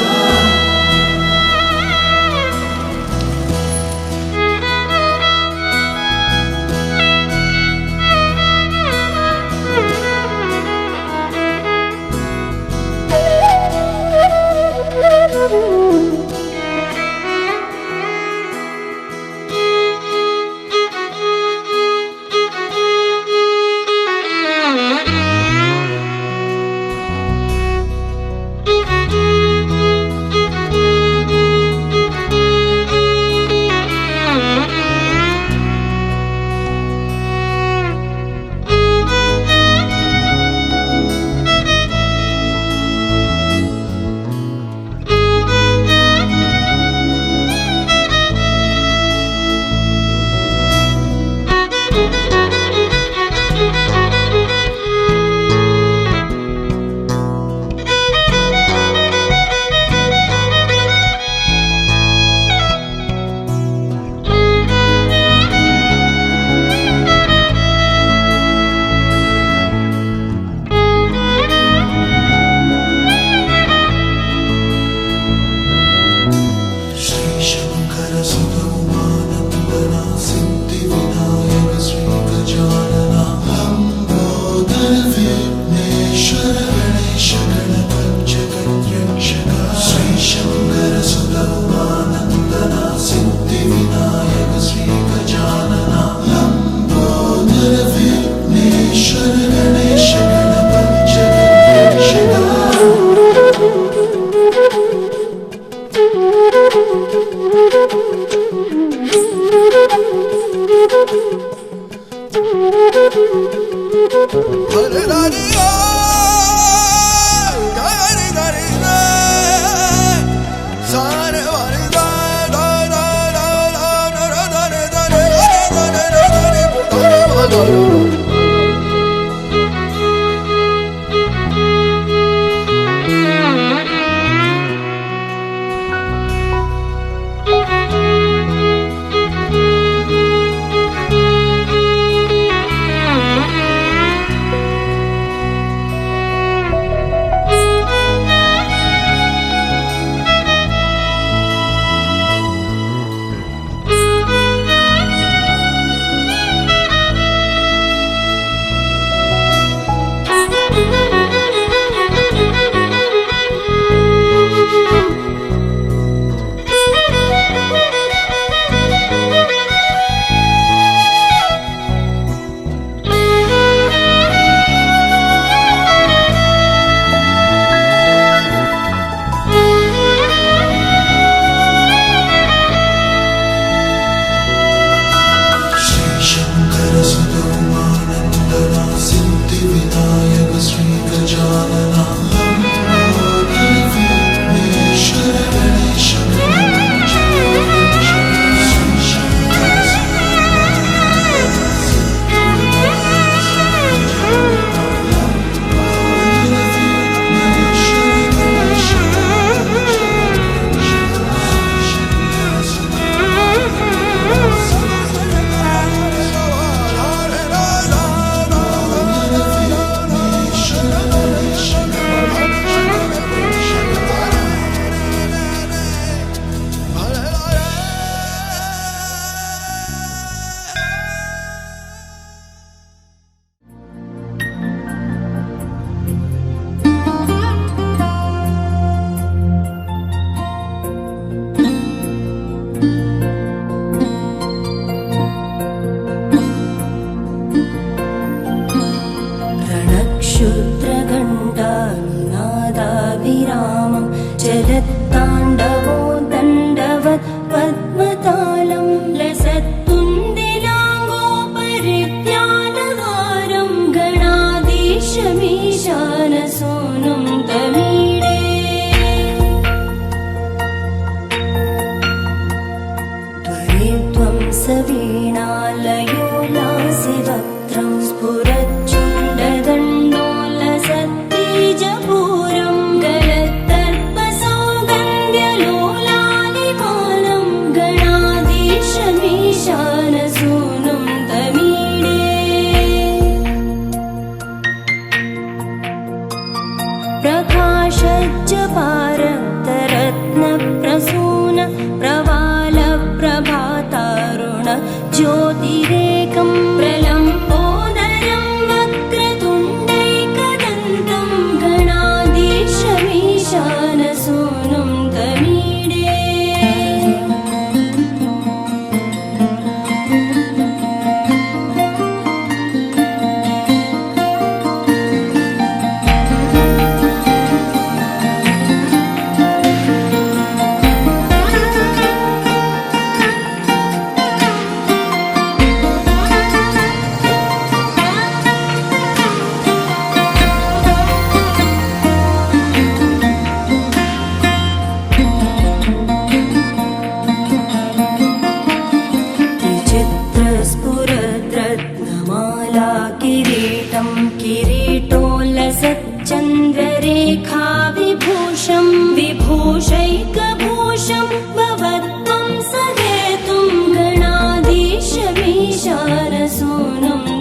घोषैकभूषं भवत्वं सहेतुं गणाधीशमीशानसूनुं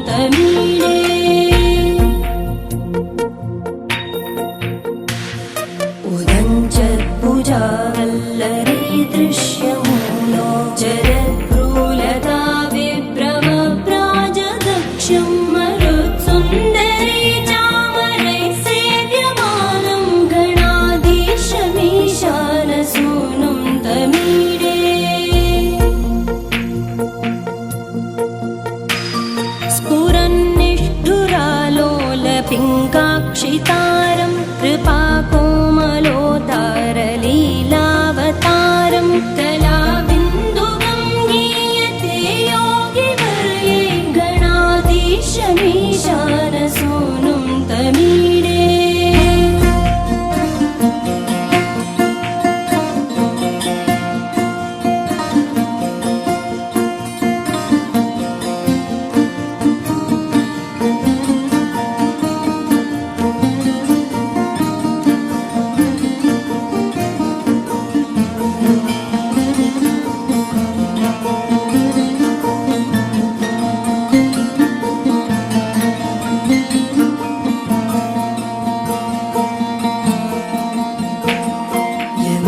तमीडे उदञ्चत्भुजावल्लरी दृश्यमूलो जरद्भ्रूलता विभ्रमप्राजदक्षं मरुत्सुन्दरी चामरैः सेव्यमानं गणाधीशमीशानसूनुं तमीडे स्फुरन्निष्ठुरालोलपिङ्गाक्षितारं कृपाकोमलोतारलीलावतारं कलाबिन्दुगं गीयते योगिवर्ये गणाधीशमीशानसूनुं तमीडे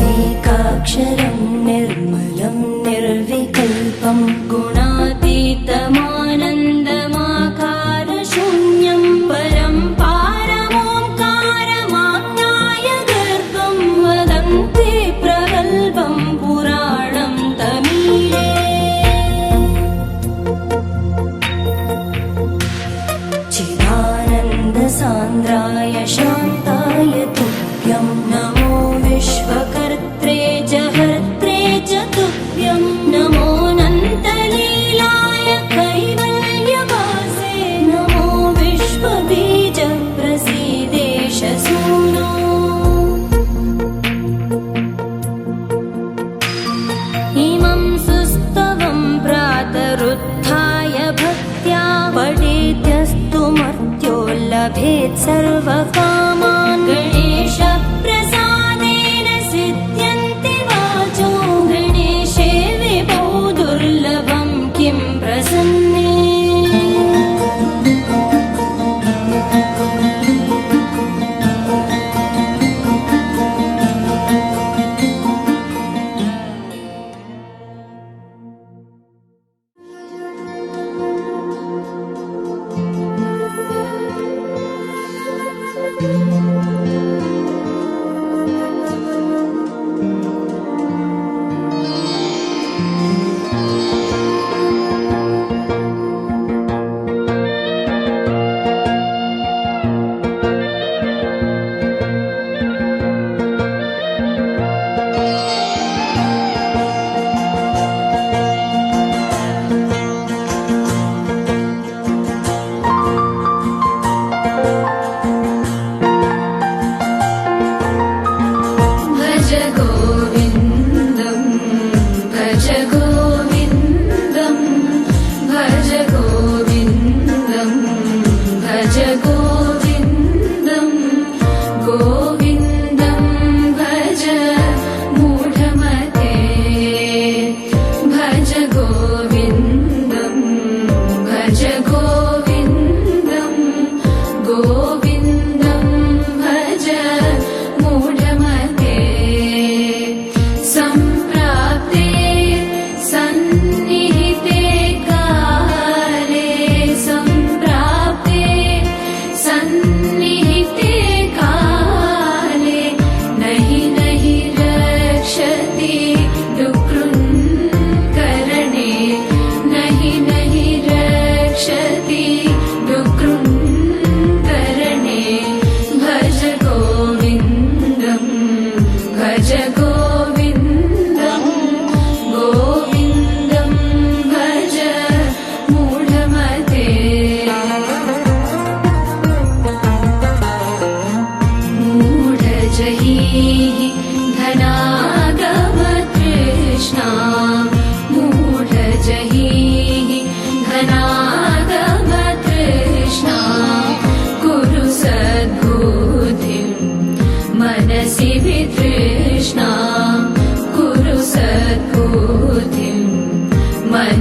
यमेकाक्षरं निर्मलं निर्विकल्पं गुणातीतमानन्दमाकारशून्यं परं पारमोङ्कारमाज्ञाय गर्भं वदन्ति प्रगल्भं पुराणं तमीडे चिदानन्दसान्द्राय शान्ताय तुभ्यं नमो विश्वकर्त्रे च हर्त्रे च तुभ्यं नमोऽनन्तलीलाय कैवल्यवासे नमो विश्वबीजप्रसीदेश सूनो इमं सुस्तवं प्रातरुत्थाय भक्त्या पठेद्यस्तु मर्त्यो लभेत् सर्वकामान् गणेशप्रसादेन सिद्ध्यन्ति वाचो गणेशे विभो दुर्लभं किं प्रसन्ने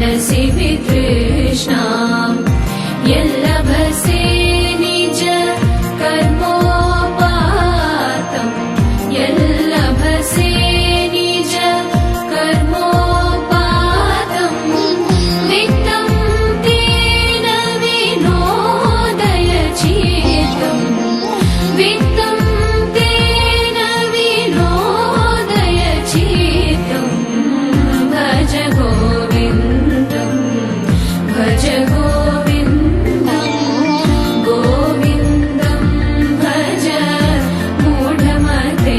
मनसि वितृष्णाम् यल्लभसे निज कर्मोपातम् यल्लभसे निज कर्मोपातम् वित्तं तेन विनोदय चित्तम् वित्तं तेन विनोदय चित्तम् भज गोविन्दं भज गोविन्दं गोविन्दं भज मूढमते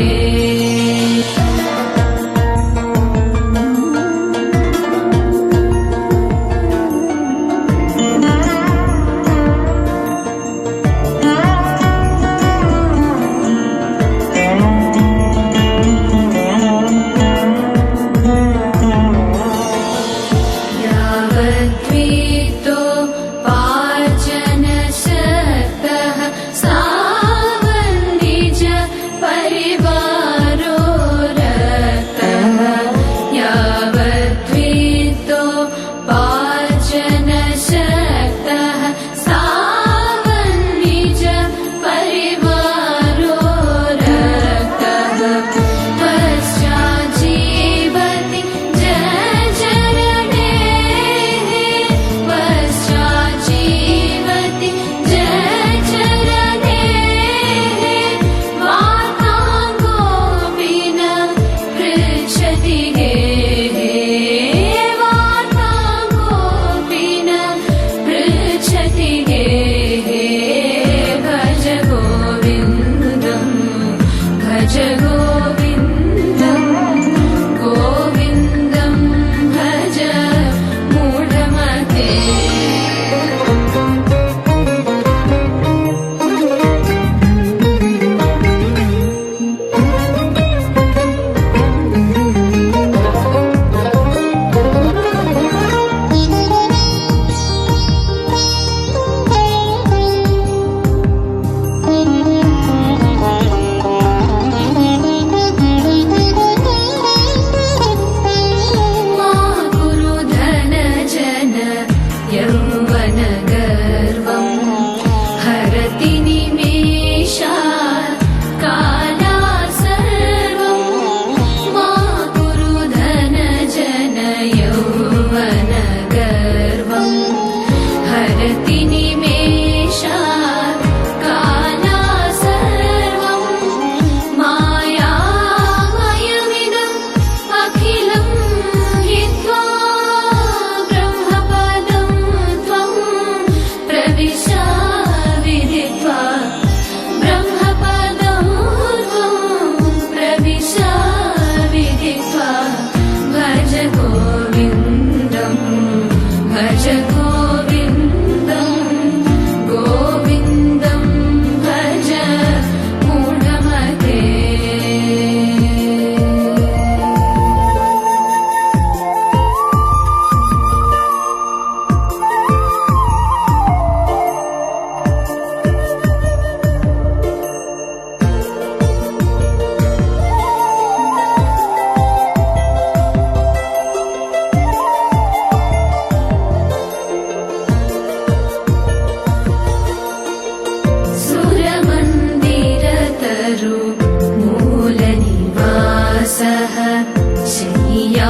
यावद्वीतो पार्जनशक्तः सावन्निज परिवारो रक्तः यावद्वीतो पार्जनशक्तः सावन्निज परिवारो रक्तः पश्चाज्जीवति जयचरणेः पश्चाज्जीवति जयचरणेः वार्ताङ्गोऽपि न पृच्छति गेः वार्ताङ्गोऽपि न पृच्छति गेः भज गोविन्दं भज गोविन्दं गोविन्दं भज मूढमते मा कुरु धन जन यौवन गर्वं हरति निमेषात् काला सर्वं मा कुरु धन जन यौवन गर्वं हरति निमेषात् काला सर्वं मायामयमिदम् अखिलं हित्वा ब्रह्मपदं त्वं प्रविश विदित्वा ब्रह्मपदं त्वं प्रविश विदित्वा भज गोविन्दं भज गोविन्दं गोविन्दं भज मूढमते सुरमन्दिरतरु मूलनिवासः शय्या